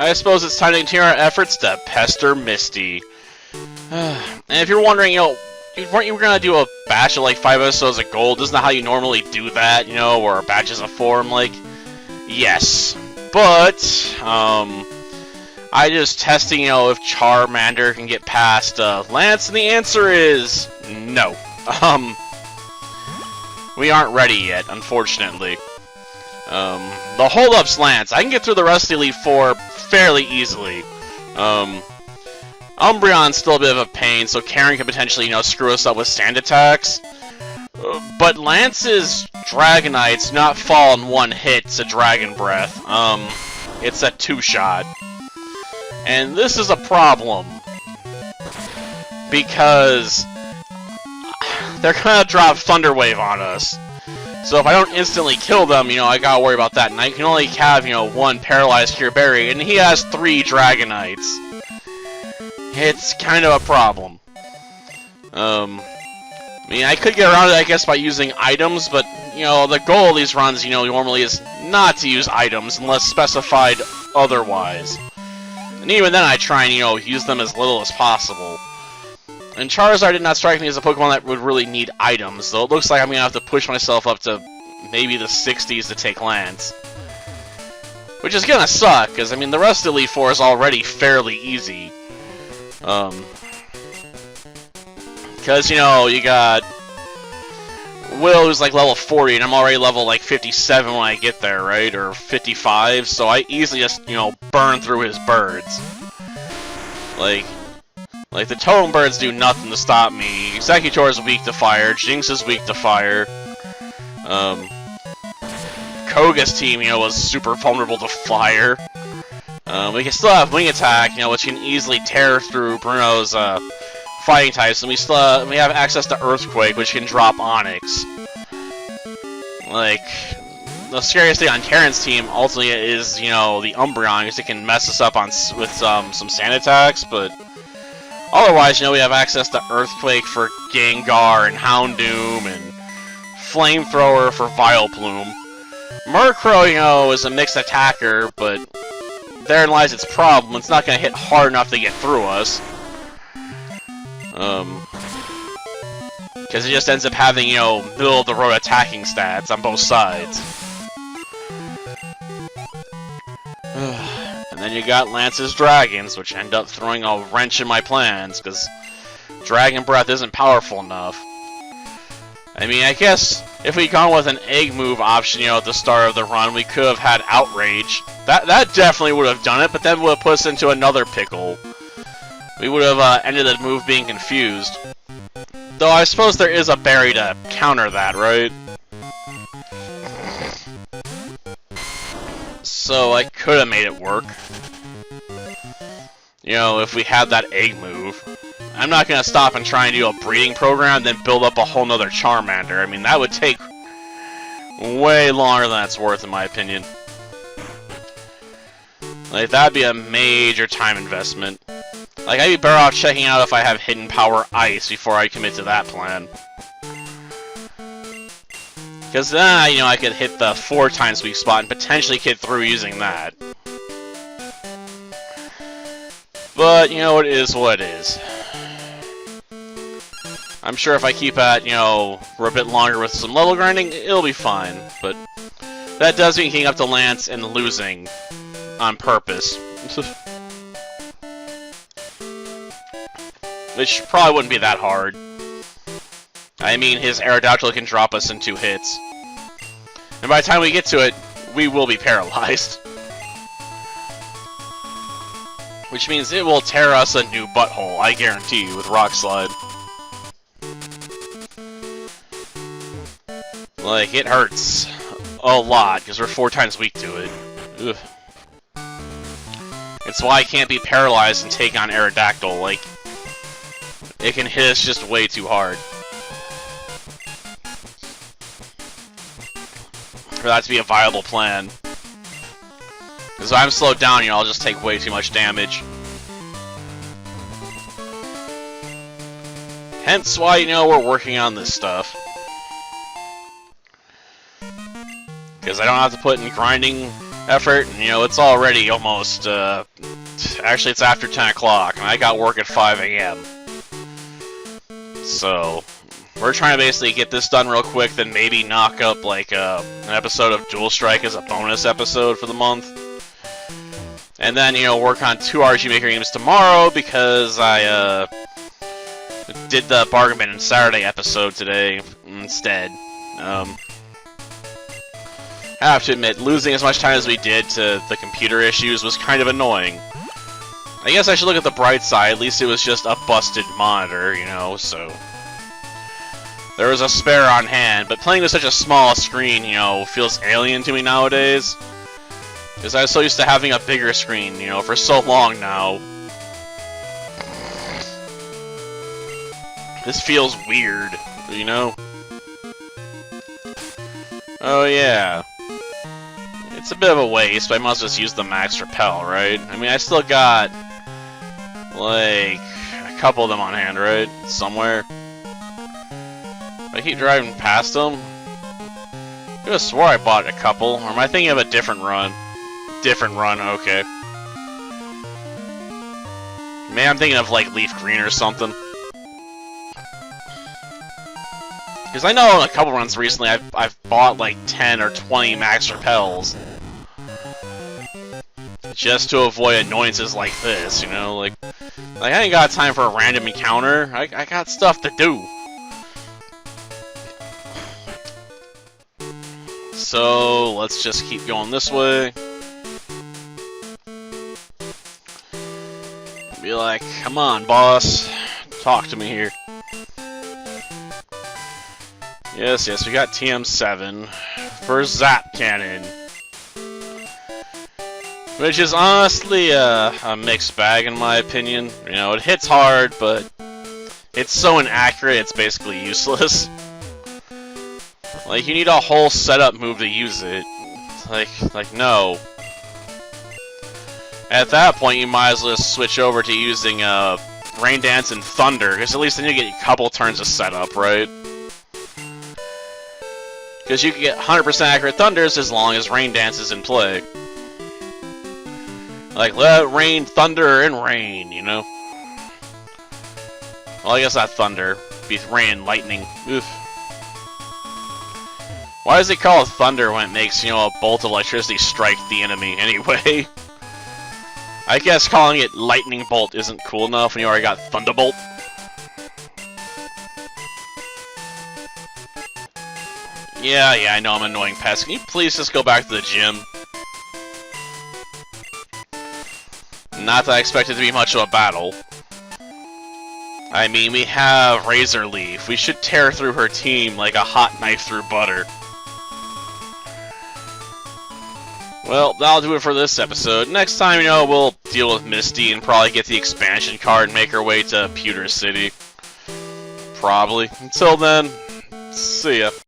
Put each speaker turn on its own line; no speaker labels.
I suppose it's time to continue our efforts to pester Misty. And if you're wondering, weren't you gonna do a batch of like 5 episodes of gold? Isn't that how you normally do that, or batches of 4? I'm like, yes. But, I just testing, if Charmander can get past, Lance, and the answer is no. We aren't ready yet, unfortunately. The hold-up's Lance. I can get through the rest of the Elite Four fairly easily. Umbreon's still a bit of a pain, so Karen can potentially, screw us up with sand attacks. But Lance's Dragonites do not fall in one hit to Dragon Breath. It's a 2-shot. And this is a problem. Because they're gonna drop Thunder Wave on us. So if I don't instantly kill them, I gotta worry about that. And I can only have, one paralyzed Cure Berry, and he has 3 Dragonites. It's kind of a problem. I could get around it, I guess, by using items, but, the goal of these runs, normally is not to use items unless specified otherwise. And even then, I try and, use them as little as possible. And Charizard did not strike me as a Pokemon that would really need items, though it looks like I'm going to have to push myself up to maybe the 60s to take Lance. Which is going to suck, because, the rest of Elite Four is already fairly easy. Because, you got Will, who's like level 40, and I'm already level like 57 when I get there, right? Or 55, so I easily just, burn through his birds. Like the totem birds do nothing to stop me. Executor is weak to fire, Jinx is weak to fire. Koga's team, was super vulnerable to fire. We can still have Wing Attack, which can easily tear through Bruno's, fighting types, and we have access to Earthquake, which can drop Onyx. Like, the scariest thing on Karen's team ultimately is, the Umbreon, because it can mess us up with some sand attacks, but otherwise, we have access to Earthquake for Gengar and Houndoom and Flamethrower for Vileplume. Murkrow, is a mixed attacker, but therein lies its problem. It's not going to hit hard enough to get through us. Because it just ends up having, middle-of-the-road attacking stats on both sides. And then you got Lance's Dragons, which end up throwing a wrench in my plans, because Dragon Breath isn't powerful enough. I guess if we'd gone with an egg move option, at the start of the run, we could have had Outrage. That definitely would have done it, but then would have put us into another pickle. We would have ended the move being confused. Though I suppose there is a berry to counter that, right? So I could have made it work. If we had that egg move. I'm not going to stop and try and do a breeding program, then build up a whole nother Charmander. That would take way longer than that's worth, in my opinion. That'd be a major time investment. I'd be better off checking out if I have Hidden Power Ice before I commit to that plan. Because then, I could hit the 4 times weak spot and potentially get through using that. But, it is what it is. I'm sure if I keep at, for a bit longer with some level grinding, it'll be fine. But that does mean getting up to Lance and losing on purpose. Which probably wouldn't be that hard. His Aerodactyl can drop us in 2 hits. And by the time we get to it, we will be paralyzed. Which means it will tear us a new butthole, I guarantee you, with Rock Slide. It hurts a lot, because we're 4 times weak to it. Ugh. It's why I can't be paralyzed and take on Aerodactyl, it can hit us just way too hard. For that to be a viable plan. Because if I'm slowed down, I'll just take way too much damage. Hence why, we're working on this stuff. Because I don't have to put in grinding effort. You know, it's already almost, actually it's after 10 o'clock, and I got work at 5 a.m. So, we're trying to basically get this done real quick, then maybe knock up, like, an episode of Dual Strike as a bonus episode for the month. And then, you know, work on 2 RG Maker games tomorrow, because I, did the Bargain Bin Saturday episode today instead. I have to admit, losing as much time as we did to the computer issues was kind of annoying. I guess I should look at the bright side, at least it was just a busted monitor, you know, so... There was a spare on hand, but playing with such a small screen, you know, feels alien to me nowadays. Because I was so used to having a bigger screen, you know, for so long now. This feels weird, you know? Oh yeah. It's a bit of a waste, but I must just use the max repel, right? I mean, I still got, like, a couple of them on hand, right? Somewhere. I keep driving past them. I could have swore I bought a couple. Or am I thinking of a different run? Different run, okay. Maybe I'm thinking of, like, Leaf Green or something. Because I know in a couple runs recently I've bought like 10 or 20 max repels. Just to avoid annoyances like this, you know? Like I ain't got time for a random encounter. I got stuff to do. So, let's just keep going this way. Be like, come on, boss. Talk to me here. Yes, we got TM7 for Zap Cannon. Which is honestly a mixed bag in my opinion. You know, it hits hard, but it's so inaccurate it's basically useless. Like, you need a whole setup move to use it. Like no. At that point, you might as well just switch over to using Rain Dance and Thunder, because at least then you get a couple turns of setup, right? Because you can get 100% accurate Thunders as long as Rain Dance is in play. Like, let it rain, thunder, and rain, you know? Well, I guess not thunder. Be rain and lightning. Oof. Why does it call it thunder when it makes, you know, a bolt of electricity strike the enemy anyway? I guess calling it lightning bolt isn't cool enough when you already got thunderbolt. Yeah, I know I'm an annoying pest. Can you please just go back to the gym? Not that I expect it to be much of a battle. I mean, we have Razor Leaf. We should tear through her team like a hot knife through butter. Well, that'll do it for this episode. Next time, you know, we'll deal with Misty and probably get the expansion card and make our way to Pewter City. Probably. Until then, see ya.